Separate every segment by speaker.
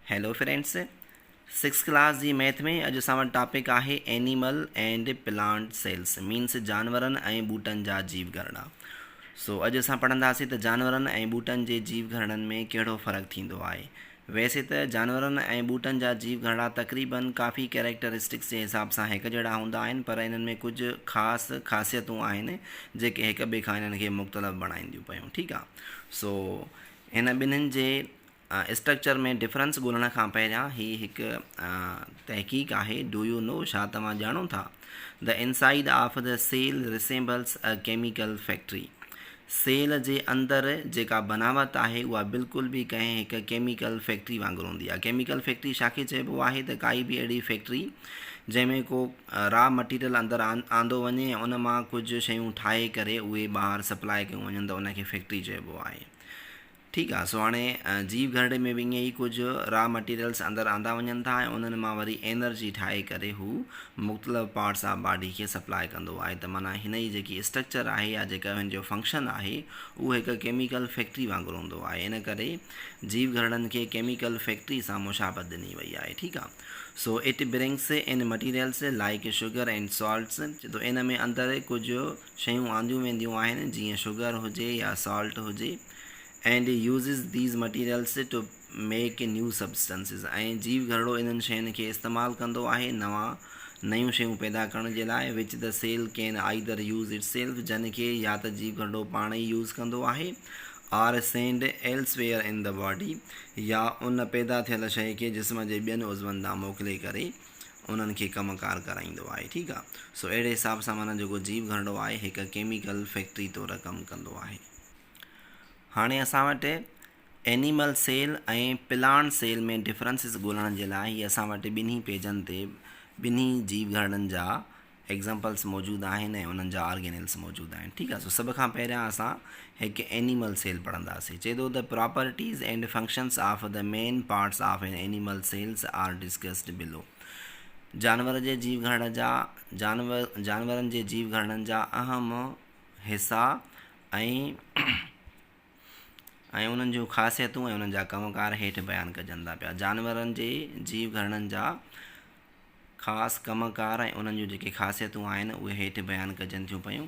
Speaker 1: Hello friends, six class जी math में अॼु असां वटि टॉपिक आहे animal and plant cells means जानवरनि ऐं ॿूटनि जा जीव घरड़ा। सो अॼु असां पढ़ंदासीं त जानवरनि ऐं ॿूटनि जे जीव घरड़नि में कहिड़ो फ़र्क़ु थींदो आहे। वैसे त जानवरनि ऐं ॿूटनि जा जीव घरड़ा तक़रीबन काफ़ी कैरेक्टरिस्टिक्स जे हिसाब सां हिकु जहिड़ा हूंदा आहिनि, पर इन्हनि में कुझु ख़ासि ख़ासियतूं आहिनि जेके हिक ॿिए खां इन्हनि खे मुख़्तलिफ़ बणाईंदियूं पियूं। ठीकु आहे। सो हिन ॿिन्हिनि जे स्ट्रक्चर में डिफरेंस ॻोल्हण खां पहिरियां ही हिकु तहक़ीक़ आहे। डू यू नो, छा तव्हां ॼाणो था? The inside of the cell resembles a chemical factory. Cell जे अंदरि जेका बनावट आहे उहा बिल्कुलु बि कंहिं हिकु केमिकल फैक्ट्री वांगुरु हूंदी आहे। केमिकल फैक्ट्री छाखे चइबो आहे त काई बि अहिड़ी फैक्ट्री जंहिंमें को रॉ मटीरियल अंदरि आंदो वञे ऐं उन मां कुझु शयूं ठाहे करे उहे ॿाहिरि सप्लाई कयूं वञनि त उनखे फैक्ट्री चइबो आहे। ठीकु आहे। सो हाणे जीव घरड़े में बि ईअं ई कुझु रॉ मटीरियल्स अंदरि आंदा वञनि था ऐं उन्हनि मां वरी एनर्जी ठाहे करे हू मुख़्तलिफ़ पार्ट्स ऑफ बॉडी खे सप्लाई कंदो आहे। त माना हिन जी जेकी स्ट्रक्चर आहे या जेका हिन जो फंक्शन आहे उहो हिकु केमिकल फैक्ट्री वांगुरु हूंदो आहे। इन करे जीव घरड़नि खे केमिकल फैक्ट्री सां मुशाबत ॾिनी वई आहे। ठीकु आहे। So it brings in materials like sugar and salts. तो इन में अंदरि कुझु शयूं आंदियूं वेंदियूं आहिनि जीअं शुगर हुजे या सॉल्ट हुजे, and uses these materials to make new substances। ऐं जीव घरड़ो इन्हनि शयुनि खे इस्तेमालु कंदो आहे नयूं शयूं पैदा करण जे लाइ, which the cell can either use itself, जन खे या त जीव घरड़ो पाण ई यूज़ कंदो आहे, or send elsewhere in the body, या उन पैदा थियल शइ खे जिस्म जे ॿियनि उज़वनि ॾांहुं मोकिले करे उन्हनि खे कमकार कराईंदो आहे। ठीकु आहे। सो अहिड़े हिसाब सां माना जेको जीव घरड़ो आहे हिकु केमिकल फैक्ट्री तौरु कमु कंदो आहे। हाणे असां वटि एनिमल सेल ऐं प्लांट सेल में डिफरेंसिस ॻोल्हण जे लाइ हीअ असां वटि ॿिन्ही पेजनि ते ॿिन्ही जीव घरड़नि जा एग्ज़ाम्पल्स मौजूदु आहिनि ऐं उन्हनि जा ऑर्गेनिल्स मौजूदु आहिनि। ठीकु आहे। सो सभ खां पहिरियां असां हिकु एनिमल सेल पढ़ंदासीं। चए थो the properties and functions of the main parts of an animal cells R discussed बिलो। जानवर जे जीव घरड़ जा जानवरनि जे जीव घरड़नि जा अहम हिसा ऐं उन्हनि जूं ख़ासियतूं ऐं उन्हनि जा कमकार हेठि बयानु कजनि था पिया। जानवरनि जे जीव घरड़नि जा ख़ासि कमकार ऐं उन्हनि जूं जेके ख़ासियतूं आहिनि उहे हेठि बयानु कजनि थियूं पियूं।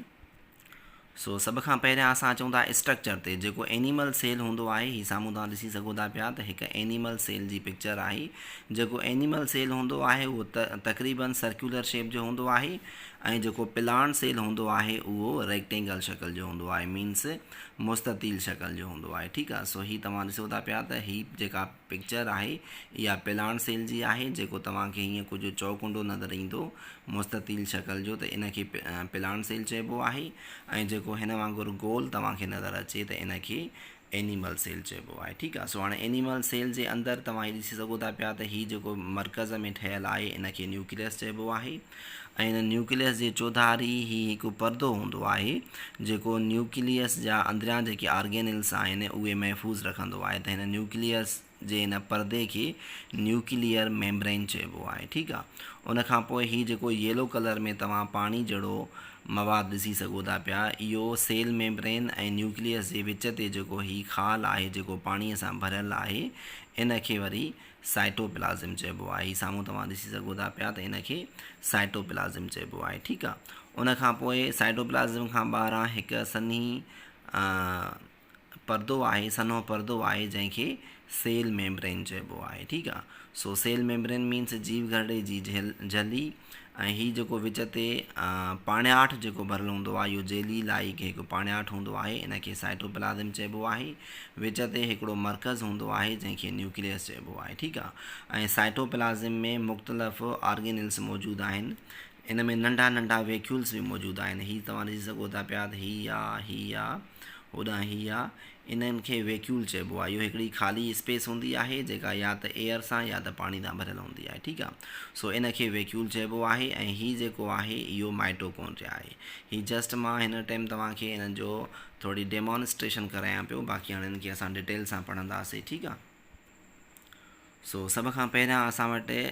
Speaker 1: सो सभ खां पहिरियां असां अचूं था स्ट्रक्चर ते। जेको एनिमल सेल हूंदो आहे, हीअ साम्हूं तव्हां ॾिसी सघो था पिया त हिकु एनिमल सेल जी पिक्चर आहे। जेको एनिमल सेल हूंदो आहे उहो तक़रीबन सर्कुलर शेप जो हूंदो आहे ऐं जेको प्लांट सेल हूंदो आहे उहो रेक्टेंगल शक्ल जो हूंदो आहे, मीन्स मुस्ततील शक्ल जो हूंदो आहे। ठीकु आहे। सो हीअ तव्हां ॾिसो था पिया त हीअ जेका पिक्चर आहे इहा प्लांट सेल जी आहे। जेको तव्हांखे हीअं कुझु चौकुंडो नज़र ईंदो मुस्ततील शक्ल जो, त इनखे प्लांट सेल चइबो आहे, ऐं जेको हिन वांगुरु गोल तव्हांखे नज़र अचे त इनखे एनिमल सेल चइबो आहे। ठीकु आहे। सो हाणे एनिमल सेल जे अंदरि तव्हां हीअ ॾिसी सघो था पिया त हीअ जेको मर्कज़ में ठहियलु आहे इनखे न्यूक्लियस चइबो आहे, ऐं हिन न्यूक्लियस जे चौधारी हीअ हिकु परदो हूंदो आहे जेको न्यूक्लियस जा अंदरियां जेके ऑर्गेनिल्स आहिनि उहे महफ़ूज़ रखंदो आहे। त हिन न्यूक्लियस जे हिन परदे खे न्यूक्लियर मेम्ब्रेन चइबो आहे। ठीकु आहे। उनखां पोइ हीअ जेको येलो कलर में तव्हां पाणी जहिड़ो मवादु ॾिसी सघो था पिया, इहो सेल मेम्ब्रेन ऐं न्यूक्लियस जे विच ते जेको हीअ खाल आहे जेको पाणीअ सां भरियलु आहे इनखे वरी साइटोप्लाज़म चइबो आहे। हीअ साम्हूं तव्हां ॾिसी सघो था पिया त इनखे साइटोप्लाज़म चइबो आहे। ठीकु आहे। उनखां पोइ साइटोप्लाज़म खां ॿाहिरां हिकु सन्ही परदो आहे, सन्हो परदो आहे जंहिंखे सेल मेम्ब्रेन चइबो आहे। ठीकु आहे। सो सेल मेम्ब्रेन मीन्स जीव घरड़े जी झली, ऐं हीअ जेको विच ते पाणियाठ जेको भरियलु हूंदो आहे इहो जेली लाइक हिकु पाणियाठ हूंदो आहे, इनखे साइटोप्लाज़म चइबो आहे। विच ते हिकिड़ो मर्कज़ हूंदो आहे जंहिंखे न्यूक्लियस चइबो आहे। ठीकु आहे। ऐं साइटोप्लाज़म में मुख़्तलिफ़ ऑर्गेनिल्स मौजूदु आहिनि। इन में नंढा नंढा वैक्यूल्स बि मौजूदु आहिनि। हीअ तव्हां ॾिसी सघो था पिया त हीअ आहे होॾां हीअ आहे, इन्हनि खे वैक्यूल चइबो आहे। इहो हिकिड़ी ख़ाली स्पेस हूंदी आहे जेका या त एयर सां या त पाणी सां भरियलु हूंदी आहे। ठीकु आहे। सो इनखे वैक्यूल चइबो आहे। ऐं हीअ जेको आहे इहो माइटोकॉन्ड्रिया आहे। हीअ जस्ट मां हिन टाइम तव्हांखे हिननि जो थोरी डेमॉन्स्ट्रेशन करायां पियो, बाक़ी हाणे हिननि खे असां डिटेल सां पढ़ंदासीं। ठीकु आहे। सो सभ खां पहिरियां असां वटि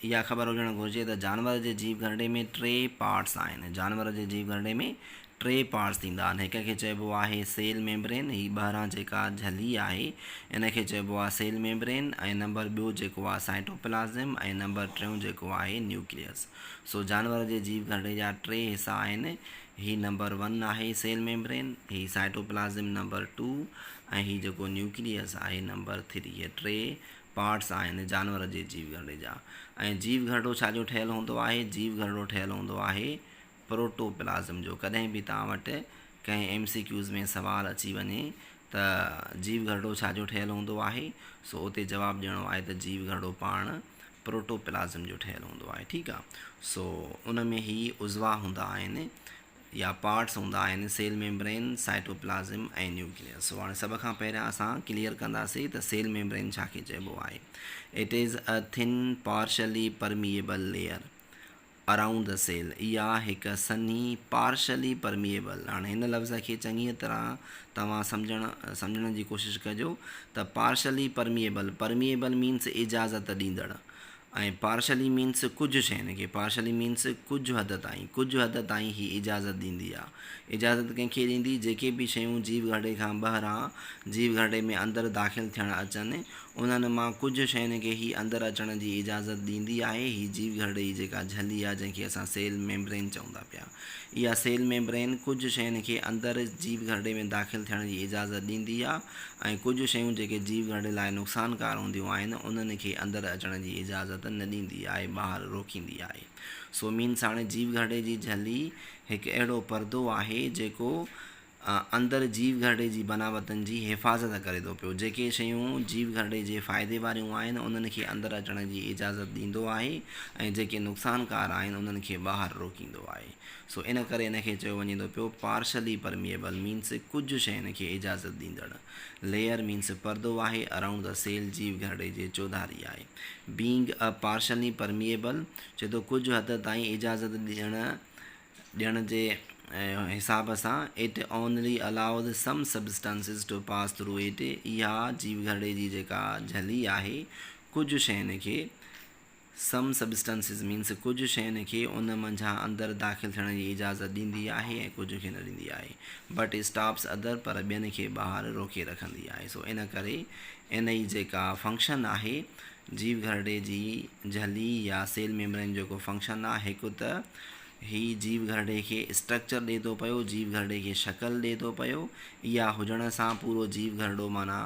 Speaker 1: इहा ख़बर हुजणु घुरिजे त जानवर जे जीव घरड़े में टे पार्ट्स आहिनि। जानवर जे जीव घरड़े में टे पार्ट्स थींदा आहिनि। हिक खे चइबो आहे सेल मेम्ब्रेन, ही ॿाहिरां जेका झली आहे इन खे चइबो आहे सेल मेम्ब्रेन, ऐं नंबर ॿियो जेको आहे साइटोप्लाज़म, ऐं नंबर टियों जेको आहे न्यूक्लियस। सो जानवर जे जीव घरड़े जा टे हिसा आहिनि। ही नंबर 1 आहे सेल मेम्ब्रेन, ही साइटोप्लाज़म नंबर 2, ऐं ही जेको न्यूक्लियस आहे नंबर 3। ये टे पार्ट्स आहिनि जानवर जे जीव घरड़े जा। ऐं जीव घरड़ो छाजो ठहियलु हूंदो आहे? जीव घरड़ो ठहियलु हूंदो आहे प्रोटोप्लाज़म जो। कॾहिं बि तव्हां वटि कंहिं MCQs में सवाल अची वञे त जीव घरड़ो छाजो ठहियलु हूंदो आहे, सो उते जवाबु ॾियणो आहे त जीव घरड़ो पाण प्रोटोप्लाज़म जो ठहियलु हूंदो आहे। ठीकु आहे। सो उन में ही उज़वा हूंदा आहिनि या पार्ट्स हूंदा आहिनि, सेल मेम्ब्रेन, साइटोप्लाज़म ऐं न्यूक्लियस। सो हाणे सभ खां पहिरियां असां क्लियर कंदासीं त सेल मेम्ब्रेन छाखे चइबो आहे। It is a thin partially permeable layer around the cell. इहा हिकु सन्ही पार्शली परमिएबल। हाणे हिन लफ़्ज़ खे चङी तरह तव्हां सम्झण जी कोशिशि कजो त पार्शली परमिएबल मीन्स इजाज़त ॾींदड़, ऐं पार्शली मीन्स कुझु शयुनि खे, पार्शली मीन्स कुझु हद ताईं ही इजाज़त ॾींदी आहे। इजाज़त कंहिंखे ॾींदी? जेके बि शयूं जीव घरड़े खां ॿाहिरां जीव घरड़े में अंदरि दाख़िल थियणु अचनि, उन्हनि मां कुझु शयुनि खे ही अंदरि अचण जी इजाज़त ॾींदी आहे ही जीव घरड़े जी जेका झली आहे, जंहिंखे असां सेल मेम्ब्रेन चवंदा पिया। इहा सेल मेम्ब्रेन कुझु शयुनि खे अंदरि जीव घरड़े में दाख़िल थियण जी इजाज़त ॾींदी आहे, ऐं कुझु शयूं जेके जीव घरड़े लाइ नुक़सानकार हूंदियूं आहिनि उन्हनि खे अंदरि अचण जी इजाज़त न ॾींदी आहे, ॿाहिरि रोकींदी आहे। सो मीन्स हाणे जीव घरड़े जी झली हिकु अहिड़ो परदो आहे जेको अंदरि जीव घरड़े जी बनावतनि जी हिफ़ाज़त करे थो पियो। जेके शयूं जीव घरड़े जे फ़ाइदे वारियूं आहिनि उन्हनि खे अंदरि अचण जी इजाज़त ॾींदो आहे, ऐं जेके नुक़सानकार आहिनि उन्हनि खे ॿाहिरि रोकींदो आहे। सो इन करे इन खे चयो वञे थो पियो पार्शली परमिएबल मीन्स कुझु शयुनि खे इजाज़त ॾींदड़। लेयर मीन्स परदो आहे अराउंड द सेल, जीव घरड़े जे चौधारी आहे। बीइंग अ पार्शली परमिएबल चए थो कुझु हद ताईं इजाज़त ॾियण जे हिसाब सां it only allowed some substances to pass through it. इहा जीव घरड़े जी जेका झली आहे कुझु शयुनि खे, सम सब्सटेंसिस मीन्स कुझु शयुनि खे उन मंझां अंदरि दाख़िल थियण जी इजाज़त ॾींदी आहे ऐं कुझु खे न ॾींदी आहे। बट स्टॉप्स अदर, पर ॿियनि खे ॿाहिरि रोके रखंदी आहे। सो इन करे इन जी जेका फंक्शन आहे जीव घरड़े जी झली या सेल मेम्ब्रेन जेको फंक्शन आहे, हिकु त ही जीव घरड़े खे स्ट्रक्चर ॾिए थो पियो, जीव घरड़े खे शक्ल ॾिए थो पियो। इहा हुजण सां पूरो जीव घरड़ो माना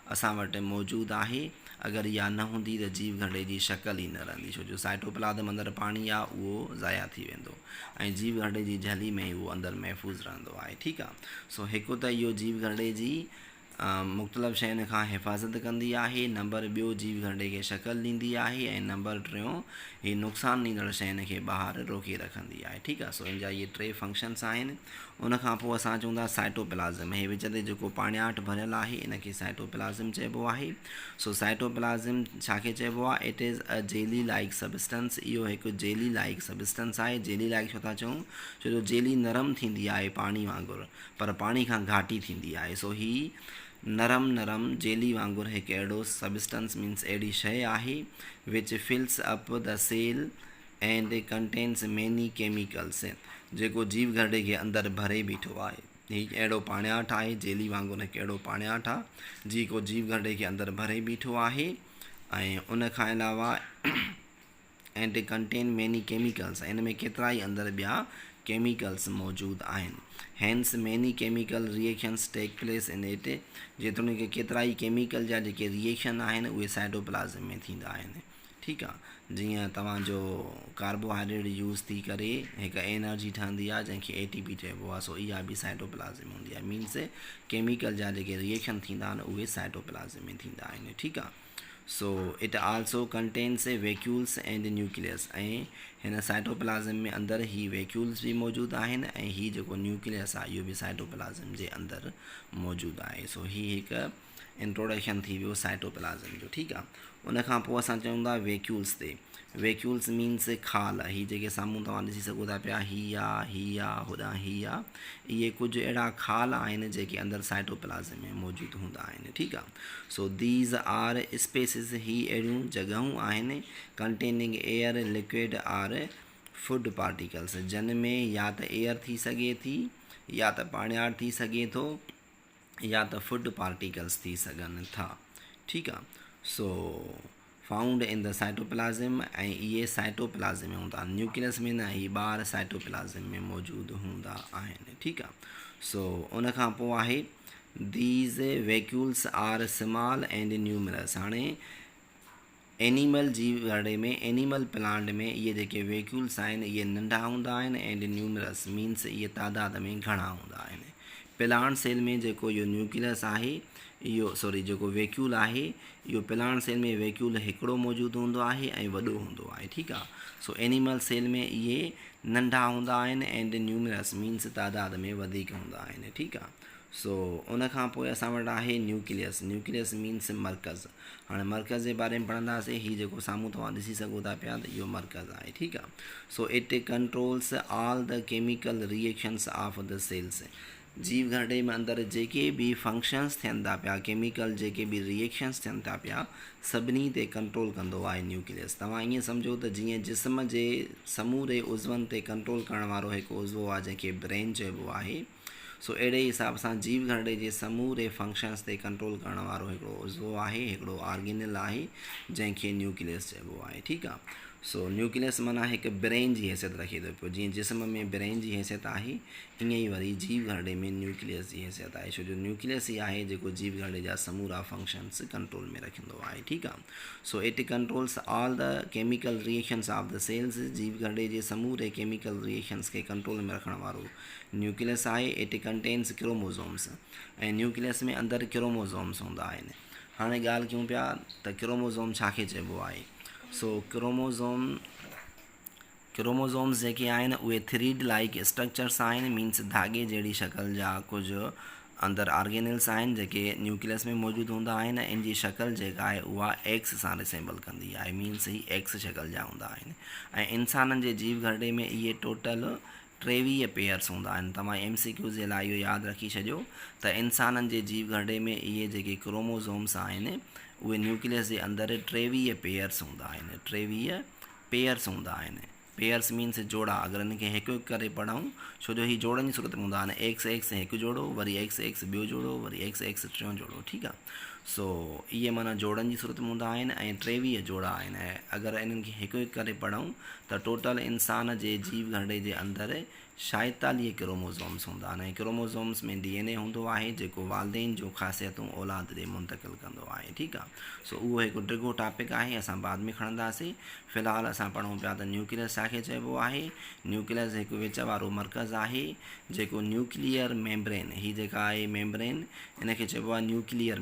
Speaker 1: असां वटि मौजूदु आहे। अगरि इहा न हूंदी त जीव घरड़े जी शक्ल ई न रहंदी, छो जो साइटोप्लाज़म अंदरि पाणी आहे उहो ज़ाया थी वेंदो, ऐं जीव घरड़े जी झली में उहो अंदरि महफ़ूज़ रहंदो आहे। ठीकु आहे। सो हिकु त इहो जीव घरड़े जी मुख़्तलिफ़ शयुनि खां हिफ़ाज़त कंदी आहे, नंबर ॿियो जीव घरड़े खे शक्ल ॾींदी आहे, ऐं नंबर टियों ही नुक़सानु ॾींदड़ शयुनि खे ॿाहिरि रोके रखंदी आहे। ठीकु आहे। सो इन जा इहे टे फंक्शन्स आहिनि। उनखां पोइ असां चऊं था साइटोप्लाज़म, हे विच ते जेको पाणियाठ भरियल आहे इन खे साइटोप्लाज़म चइबो आहे। सो साइटोप्लाज़म छाखे चइबो आहे? It is a jelly like substance. इहो हिकु जेली लाइक सबस्टेंस आहे। जेली लाइक छो था चऊं? छो जो जेली नरम थींदी आहे पाणी वांगुरु, पर पाणी खां घाटी थींदी आहे। सो ही नरम जेली वांगुरु हिकु अहिड़ो सबस्टेंस मीन्स अहिड़ी शइ आहे which fills up the cell and contains many chemicals, जेको जीव घरड़े खे अंदरि भरे बीठो आहे। हीउ अहिड़ो पाणियाठ आहे, जेली वांगुरु हिकु अहिड़ो पाणियाठ आहे जेको जीव घरड़े खे अंदरि भरे बीठो आहे, ऐं उन खां अलावा एंड कंटेन मैनी केमिकल्स, इन में केतिरा ई अंदरि ॿिया केमिकल्स मौजूदु आहिनि। Hence many chemical reactions take place in it, जेतोणीकि केतिरा ई केमिकल जा जेके रिएक्शन आहिनि उहे साइटोप्लाज़म में थींदा आहिनि। ठीकु आहे। जीअं तव्हांजो कार्बोहाइड्रेट यूज़ थी करे हिकु एनर्जी ठहंदी आहे जंहिंखे ATP चइबो आहे। सो इहा बि साइटोप्लाज़म हूंदी आहे। मीन्स केमिकल जा जेके रिएक्शन थींदा आहिनि उहे साइटोप्लाज़म में थींदा आहिनि। ठीकु आहे। So it also contains vacuoles and nucleus, ऐं हिन साइटोप्लाज़म में अंदरि ही वैक्यूल्स बि मौजूदु आहिनि, ऐं ही जेको न्यूक्लियस आहे इहो बि साइटोप्लाज़म जे अंदरि मौजूदु आहे। सो ही हिकु इंट्रोडक्शन थी वियो साइटोप्लाज़म जो। ठीकु आहे। उनखां पोइ असां चऊं था वैक्यूल्स ते। वैक्यूल्स मीन्स खाल, ही जेके साम्हूं तव्हां ॾिसी सघो था पिया, ही आहे होॾां ही आहे, इहे कुझु अहिड़ा खाल आहिनि जेके अंदरि साइटोप्लाज़म में मौजूदु हूंदा आहिनि। ठीकु आहे। सो दीज़ आर स्पेसिस, ही अहिड़ियूं जॻहूं आहिनि containing air, liquid or food particles, जिन में या त एयर थी सघे थी या त पाणियार थी सघे थो या त फूड पार्टिकल्स थी सघनि था ठीकु आहे सो फाउंड इन द साइटोप्लाज़म ऐं इहे साइटोप्लाज़म में हूंदा आहिनि न्यूक्लियस में न ही ॿार साइटोप्लाज़म में मौजूदु हूंदा आहिनि ठीकु आहे सो उन खां पोइ आहे these vacuoles are small and numerous हाणे एनिमल जीव घड़े में एनिमल प्लांट में इहे जेके वैक्यूल्स आहिनि इहे नंढा हूंदा आहिनि एंड न्यूमरस मीन्स इहे तादाद में घणा हूंदा आहिनि प्लांट सेल में जेको इहो न्यूक्लियस आहे इहो सॉरी जेको वैक्यूल आहे इहो प्लांट सेल में वैक्यूल हिकिड़ो मौजूदु हूंदो आहे ऐं वॾो हूंदो आहे ठीकु आहे सो एनिमल सेल में इहे नंढा हूंदा आहिनि एंड न्यूमरस मीन्स तादाद में वधीक हूंदा आहिनि ठीकु आहे सो उन खां पोइ असां वटि आहे न्यूक्लियस न्यूक्लियस मीन्स मर्कज़ हाणे मर्कज़ जे बारे में पढ़ंदासीं हीउ जेको साम्हूं तव्हां ॾिसी सघो था पिया त इहो मर्कज़ आहे ठीकु आहे so it controls all the chemical reactions of the cells जीव घरड़े में अंदरि जेके बि फंक्शन्स थियनि था पिया केमिकल जेके बि रिएक्शन्स थियनि था पिया सभिनी ते कंट्रोल कंदो आहे न्यूक्लियस तव्हां ईअं सम्झो त जीअं जिस्म जे समूरे उज़वनि ते कंट्रोल करण वारो हिकु उज़वो आहे जंहिंखे ब्रेन चइबो आहे सो अहिड़े हिसाब सां जीव घरड़े जे समूरे फंक्शन्स ते कंट्रोल करण वारो हिकिड़ो उज़वो आहे हिकिड़ो ऑर्गेनल आहे जंहिंखे न्यूक्लियस चइबो आहे ठीकु आहे सो न्यूक्लियस माना हिकु ब्रेन जी हैसियत रखे थो पियो जीअं जिस्म में ब्रेन जी हैसियत आहे ईअं ई वरी जीव घरड़े में न्यूक्लियस जी हैसियत आहे छो जो न्यूक्लियस ई आहे जेको जीव घरड़े जा समूरा फंक्शन्स कंट्रोल में रखंदो आहे ठीकु आहे so it controls all the chemical reactions of the cells जीव घरड़े जे समूरे केमिकल रिएक्शंस खे कंट्रोल में रखण वारो न्यूक्लियस आहे इट कंटेन्स क्रोमोज़ोम्स ऐं न्यूक्लियस में अंदरि क्रोमोज़ोम्स हूंदा आहिनि हाणे ॻाल्हि कयूं पिया त क्रोमोज़ोम छाखे चइबो आहे सो क्रोमोज़ोम्स जेके आहिनि उहे थ्रीड लाइक स्ट्रक्चर्स आहिनि मीन्स धागे जहिड़ी शक्ल जा कुझु अंदरि ऑर्गेनल्स आहिनि जेके न्यूक्लियस में मौजूदु हूंदा आहिनि इन जी शक्ल जेका आहे उहा एक्स सां रिसेंबल कंदी आहे मीन्स ही एक्स शक्ल जा हूंदा आहिनि ऐं इंसाननि जे जीव घरड़े में इहे टोटल 23 पेयर्स हूंदा आहिनि तव्हां MCQ जे लाइ इहो यादि रखी छॾियो त इंसाननि जे जीव घरड़े में इहे जेके क्रोमोज़ोम्स आहिनि उहे न्यूक्लियस जे अंदरि 23 पेयर्स हूंदा आहिनि 23 पेयर्स हूंदा आहिनि पेयर्स मीन्स जोड़ा अगरि हिन खे हिकु हिकु करे पढ़ूं छो जो हीउ जोड़नि जी सूरत में हूंदा आहिनि एक्स एक्स हिकु जोड़ो वरी एक्स एक्स ॿियो जोड़ो वरी एक्स एक्स टियों जोड़ो ठीकु आहे सो इहे माना जोड़नि जी सूरत में हूंदा आहिनि ऐं 23 जोड़ा आहिनि ऐं अगरि इन्हनि खे हिकु हिकु करे पढ़ूं त टोटल इंसान जे जीव घरड़े जे अंदरि 46 क्रोमोज़ोम्स हूंदा आहिनि ऐं क्रोमोज़ोम्स में DNA हूंदो आहे जेको वालदेन जो ख़ासियतूं औलाद ॾे मुंतक़िल कंदो आहे ठीकु आहे सो उहो हिकु डिघो टॉपिक आहे असां बाद में खणंदासीं फ़िलहालु असां पढ़ूं पिया त न्यूक्लियस छाखे चइबो आहे न्यूक्लियस हिकु विच वारो मर्कज़ आहे जेको न्यूक्लियर मेम्ब्रेन हीअ जेका आहे मेम्ब्रेन इनखे चइबो आहे न्यूक्लियर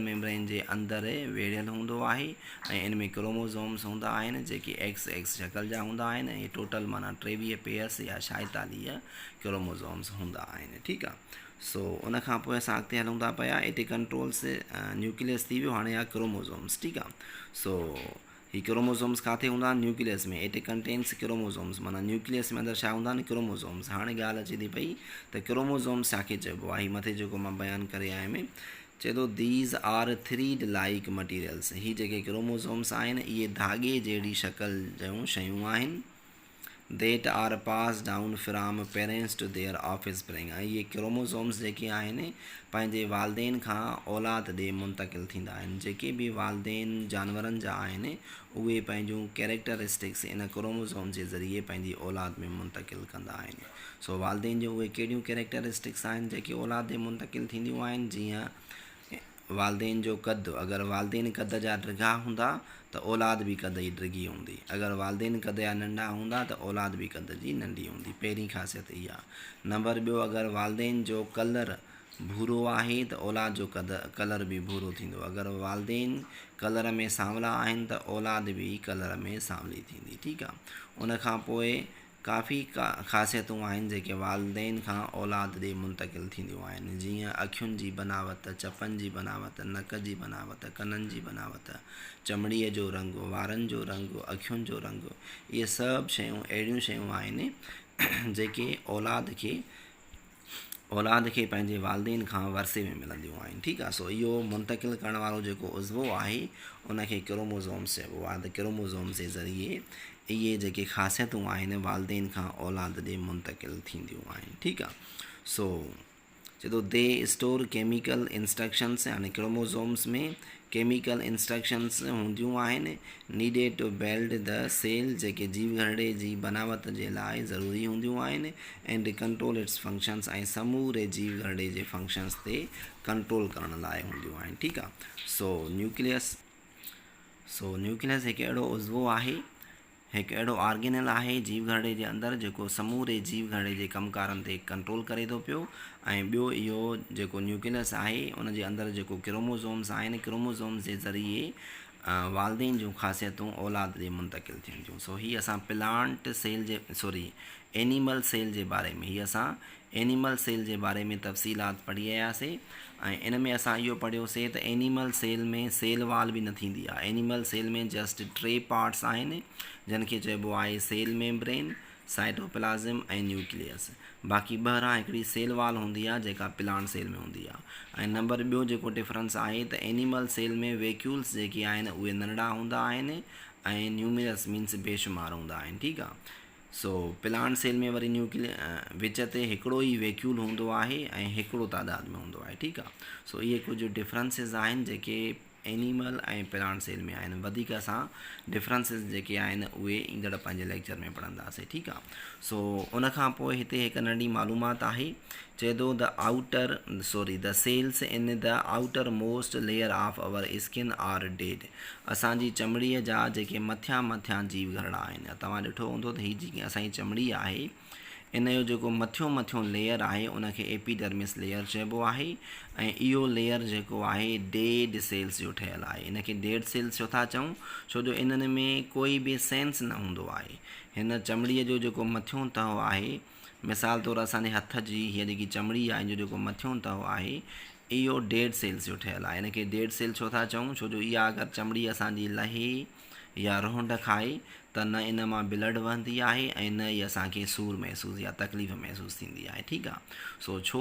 Speaker 1: मेम्ब्रेन जे अंदरि वेढ़ियल हूंदो आहे ऐं इन में क्रोमोज़ोम्स हूंदा आहिनि जेके एक्स एक्स शक्ल जा हूंदा आहिनि ऐं टोटल माना 23 पेयर्स या 46 क्रोमोज़ोम्स हूंदा आहिनि ठीकु आहे सो उन खां पोइ असां अॻिते हलूं था पिया इट कंट्रोल्स न्यूक्लियस थी वियो हाणे आहे क्रोमोज़ोम्स ठीकु आहे सो ही क्रोमोज़ोम्स किथे हूंदा आहिनि न्यूक्लियस में इट कंटेन्स क्रोमोज़ोम्स माना न्यूक्लियस में अंदरि छा हूंदा आहिनि क्रोमोज़ोम्स हाणे ॻाल्हि अचे थी पई त क्रोमोज़ोम्स छाखे चइबो आहे हीअ मथे जेको मां बयानु करे आयुमि चए थो these are thread like materials ही जेके क्रोमोज़ोम्स आहिनि इहे धागे जहिड़ी शक्ल जूं शयूं आहिनि that are pass down from parents to their offspring ऐं इहे क्रोमोज़ोम्स जेके आहिनि पंहिंजे वालदेन खां औलाद ॾे मुंतक़िल थींदा आहिनि जेके बि वालदेन जानवरनि जा आहिनि उहे पंहिंजूं कैरेक्टरिस्टिक्स इन क्रोमोज़ोम जे ज़रिए पंहिंजी औलाद में मुंतक़िल कंदा आहिनि सो वालदेन जो उहे कहिड़ियूं कैरेक्टरिस्टिक्स आहिनि जेके औलाद ॾे मुंतक़िल थींदियूं आहिनि जीअं वालदेन जो क़दु अगरि वालदेन क़द जा ड्रिघा हूंदा त औलाद बि क़द जी ड्रिघी हूंदी अगरि वालदेन क़द जा नंढा हूंदा त औलाद बि क़द जी नंढी हूंदी पहिरीं ख़ासियत इहा नंबर ॿियो अगरि वालदेन जो कलर भूरो आहे त औलाद जो कलर बि भूरो थींदो अगरि वालदेन कलर में सांवला आहिनि त औलाद बि कलर में सांवली थींदी ठीकु आहे उन खां पोइ काफ़ी ख़ासियतूं आहिनि जेके वालदेन खां औलाद ॾे मुंतक़िल थींदियूं आहिनि जीअं अखियुनि जी बनावट चपनि जी बनावट नक जी बनावट कननि जी बनावट चमड़ीअ जो रंग वारनि जो रंग अखियुनि जो रंग इहे सभु शयूं अहिड़ियूं शयूं आहिनि जेके औलाद खे पंहिंजे वालदेन खां वरसे में मिलंदियूं आहिनि ठीकु आहे सो इहो मुंतक़िल करण वारो जेको उज़वो आहे उनखे क्रोमोज़ोम्स चइबो आहे त क्रोमोज़ोम्स जे ज़रिए इहे जेके ख़ासियतूं आहिनि वालदेन खां औलाद ॾे मुंतक़िल थींदियूं आहिनि ठीकु आहे सो चए थो दे स्टोर केमिकल इंस्ट्रक्शंस, यानी क्रोमोज़ोम्स में केमिकल इंस्ट्रक्शंस हूंदियूं आहिनि needed to build the cell, जेके जीव घरड़े जी बनावट जे लाइ ज़रूरी हूंदियूं आहिनि, एंड कंट्रोल इट्स फंक्शंस, ऐं समूरे जीव घरड़े जे फंक्शंस ते कंट्रोल करण लाइ हूंदियूं आहिनि। ठीकु आहे। सो न्यूक्लियस हिकु अहिड़ो उज़वो आहे, हिकु अहिड़ो ऑर्गेनल आहे जीव घरड़े जे अंदरि जेको समूरे जीव घरड़े जे कमकारनि ते कंट्रोल करे थो पियो। ऐं ॿियो इहो जेको न्यूक्लियस आहे उन जे अंदरि जेको क्रोमोज़ोम्स आहिनि, क्रोमोज़ोम्स जे ज़रिए वालदेन जूं ख़ासियतूं औलाद ॾे मुंतक़िल थियनि थियूं। सो हीअ असां प्लांट सेल जे एनिमल सेल जे बारे में, हीअ असां एनिमल सेल जे बारे में तफ़सीलात पढ़ी आयासीं। ऐं इन में असां इहो पढ़ियोसीं त एनिमल सेल में सेल वाल बि न थींदी आहे। एनिमल सेल में जस्ट 3 पार्ट्स आहिनि, जिन खे चइबो आहे सेल मेम्ब्रेन, साइटोप्लाज़म ऐं न्यूक्लियस। बाक़ी ॿाहिरां हिकिड़ी सेल वाल हूंदी आहे जेका प्लांट सेल में हूंदी आहे। ऐं नंबर ॿियो जेको डिफरेंस आहे त एनिमल सेल में वैक्यूल्स जेके आहिनि उहे नंढड़ा हूंदा आहिनि ऐं न्यूमरस मीन्स बेशुमार हूंदा आहिनि। ठीकु आहे। सो प्लांट सेल में वरी विच ते हिकिड़ो ई वैक्यूल हूंदो आहे ऐं हिकिड़ो तादाद में हूंदो आहे। ठीकु आहे। सो इहे कुझु डिफरेंसिस आहिनि जेके एनिमल ऐं प्लांट सेल में आहिनि। वधीक असां डिफरेंसिस जेके आहिनि उहे ईंदड़ पंहिंजे लेक्चर में पढ़ंदासीं। ठीकु आहे। सो उन खां पोइ हिते हिकु नंढी मालूमात आहे, चए थो the cells in the outer most layer of our skin are dead. असांजी चमड़ीअ जा जेके मथियां जीव घरड़ा आहिनि, तव्हां ॾिठो हूंदो त हीअ जेकी असांजी चमड़ी आहे इन जो जेको मथियों लेयर आहे उनखे एपीडर्मिस लेयर चइबो आहे। ऐं इहो लेयर जेको आहे डेड सेल्स जो ठहियलु आहे। इनखे डेड सेल्स छो था चऊं, छो जो इन्हनि में कोई बि सेंस न हूंदो आहे। हिन चमड़ीअ जो जेको मथियों तह आहे, मिसाल तौरु असांजे हथ जी हीअ जेकी चमड़ी आहे, जो जेको मथियों तह आहे इहो डेड सेल्स जो ठहियलु आहे। इनखे डेड सेल छो था चऊं, छो जो इहा अगरि चमड़ी असांजी लहे या रोंड खाए त न इन मां ब्लड वहंदी आहे ऐं न ई असांखे सूरु महसूसु या तकलीफ़ महसूसु थींदी आहे। ठीकु आहे। सो छो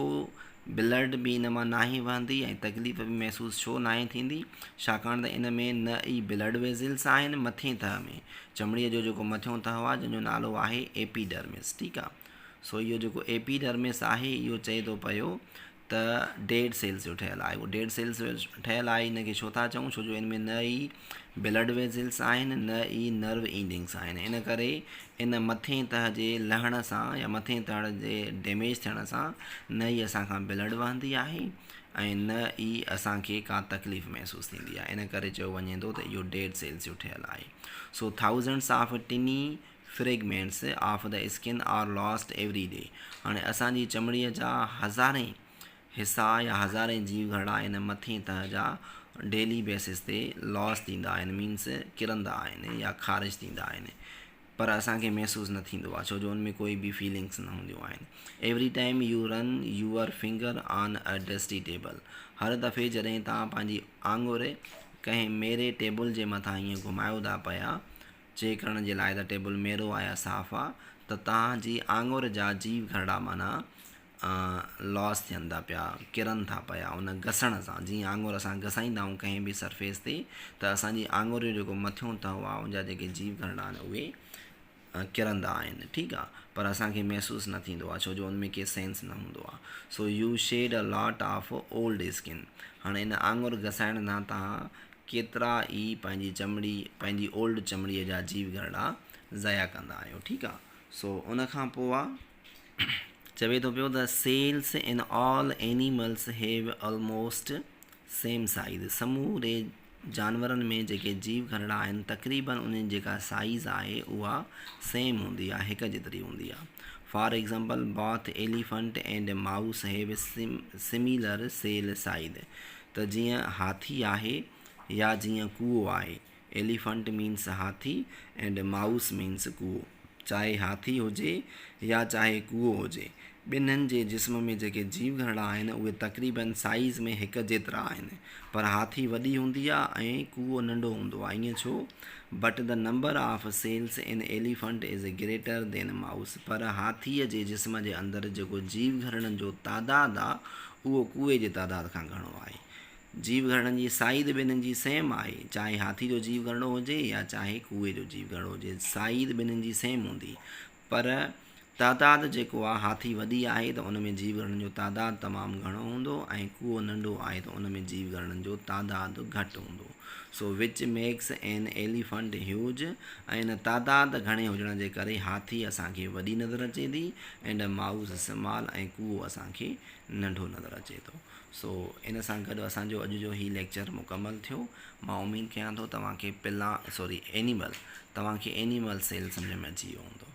Speaker 1: ब्लड बि इन मां नाहे वहंदी ऐं तकलीफ़ बि महसूसु छो नाहे थींदी, छाकाणि त इन में न ई ब्लड वेज़ल्स आहिनि मथे तह में। चमड़ीअ जो जेको मथियों तह आहे जंहिंजो नालो आहे एपीडर्मिस। ठीकु आहे। सो इहो जेको एपीडर्मिस आहे इहो चए थो पियो त डेड सेल्स जो ठहियलु आहे। उहो डेड सेल्स जो ठहियलु आहे। इनखे छो था चऊं, छो जो इन में न ई ब्लड वेज़ल्स आहिनि न ई नर्व ईंडिंग्स आहिनि। इन करे इन मथे तह जे लहण सां या मथे तह जे डैमेज थियण सां न ई असांखां ब्लड वहंदी आहे ऐं न ई असांखे का तकलीफ़ महसूसु थींदी आहे। इन करे चयो वञे थो त इहो डेड सेल्स जो ठहियलु आहे। So thousands of tiny fragments of the skin are lost every day. हाणे असांजी चमड़ीअ जा हज़ारे हिसा या हज़ारे जीव घरड़ा इन मथे तह जा डेली बेसिस ते लॉस थींदा आहिनि, मीन्स किरंदा आहिनि या ख़ारिज थींदा आहिनि, पर असांखे महसूसु न थींदो आहे छो जो उनमें कोई बि फीलिंग्स न हूंदियूं आहिनि। Every time U run your finger on a dusty table. हर दफ़े जॾहिं तव्हां पंहिंजी आङुर कंहिं मेरे टेबल जे मथां हीअं घुमायो था पिया चेक करण जे लाइ त टेबल मेरो आहे या साफ़ु आहे, त तव्हांजी आङुर जा जीव घरड़ा माना लॉस थियनि था पिया, किरनि था पिया उन घसण सां। जीअं आङुर असां घसाईंदा आहियूं कंहिं बि सरफेस ते त असांजी आङुर जो जेको मथियों तह आहे उनजा जेके जीव घरड़ा आहिनि उहे किरंदा आहिनि। ठीकु आहे। पर असांखे महसूसु न थींदो आहे छो जो उनमें के सेंस न हूंदो आहे। So you shed a lot of old skin. हाणे इन आङुर घसाइण सां तव्हां केतिरा ई पंहिंजी ओल्ड चमड़ीअ जा जीव घरड़ा ज़ाया कंदा आहियो। ठीकु आहे। सो उन खां पोइ आहे चवे थो पियो the cells in all animals have almost same size. समूरे जानवरनि में जेके जीव घरड़ा आहिनि तक़रीबन उन्हनि जेका साइज़ आहे उहा सेम हूंदी आहे, हिकु जेतिरी हूंदी आहे। For example both elephant and mouse have similar cell size. त जीअं हाथी आहे या जीअं कुओ आहे, एलिफेंट मीन्स हाथी एंड माउस मीन्स कुओ। चाहे हाथी हुजे या चाहे कुओ हुजे, ॿिन्हिनि जे जिस्म में जेके जीव घरड़ा आहिनि उहे तक़रीबन साइज़ में हिकु जेतिरा आहिनि, पर हाथी वॾी हूंदी आहे ऐं कुओ नंढो हूंदो आहे। ईअं छो? But the number of cells in elephant is greater than mouse. पर हाथीअ जे जिस्म जे अंदरि जेको जीव घरड़नि जो तादादु आहे उहो कुए जे तादाद खां घणो आहे। जीव घरड़नि जी साइज़ ॿिन्हिनि जी सेम आहे, चाहे हाथी जो जीव घरड़ो हुजे या चाहे कुए जो जीव घरड़ो हुजे, साइज़ ॿिन्हिनि जी सेम हूंदी, पर तादाद जेको आहे हाथी वॾी आहे त उन में जीव ॻणनि जो तादाद तमामु घणो हूंदो ऐं कूओ नंढो आहे त उन में जीव ॻणनि जो तादाद घटि हूंदो. सो which makes an elephant huge. ऐं इन तादाद घणे हुजण जे करे हाथी असांखे वॾी नज़र अचे थी एंड माउस स्मॉल ऐं कूओ असांखे नंढो नज़र अचे थो. सो इन सां गॾु असांजो अॼु जो ही लेक्चर मुकमल थियो. मां उमीद कयां थो तव्हांखे एनिमल सेल सम्झ में अची वियो हूंदो.